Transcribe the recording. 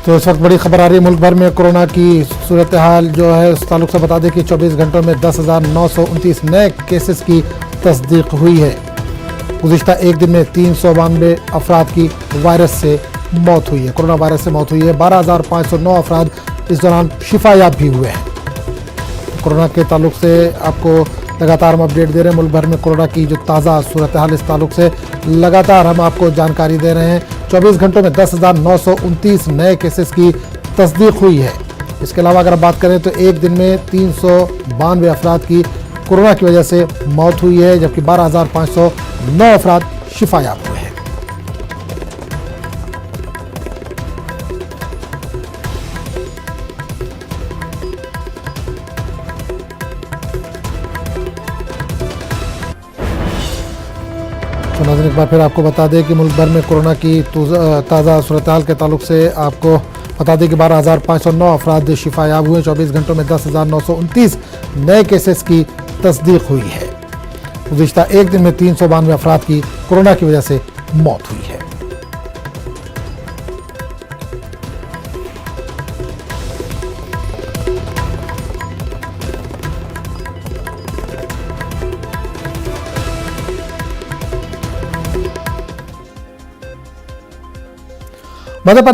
तो इस वक्त बड़ी खबर आ रही है मुल्क भर में कोरोना की सूरत हाल जो है उस ताल्लुक से बता दें कि 24 घंटों में 10,929 नए केसेस की तस्दीक हुई है। गुज़िश्ता एक दिन में 392 अफराद की वायरस से मौत हुई है, कोरोना वायरस से मौत हुई है। 12,509 अफराद इस दौरान शिफायाब भी हुए हैं। कोरोना के ताल्लुक से आपको लगातार हम अपडेट दे रहे हैं। मुल्क भर में कोरोना की जो ताज़ा सूरत हाल इस ताल्लुक से लगातार हम आपको जानकारी दे रहे हैं। 24 घंटों में 10,929 नए केसेस की तस्दीक हुई है। इसके अलावा अगर आप बात करें तो एक दिन में 392 अफराद की कोरोना की वजह से मौत हुई है, जबकि 12,509 अफराद शिफायाब हुए हैं। तो नाज़रीन एक बार फिर आपको बता दें कि मुल्क भर में कोरोना की ताज़ा सूरत हाल के ताल्लुक से आपको बता दें कि 12,509 अफराद शिफायाब हुए। 24 घंटों में 10,929 नए केसेस की तस्दीक हुई है। गुज़िश्ता एक दिन में 392 अफराद की कोरोना की वजह से मौत हुई है। मध्य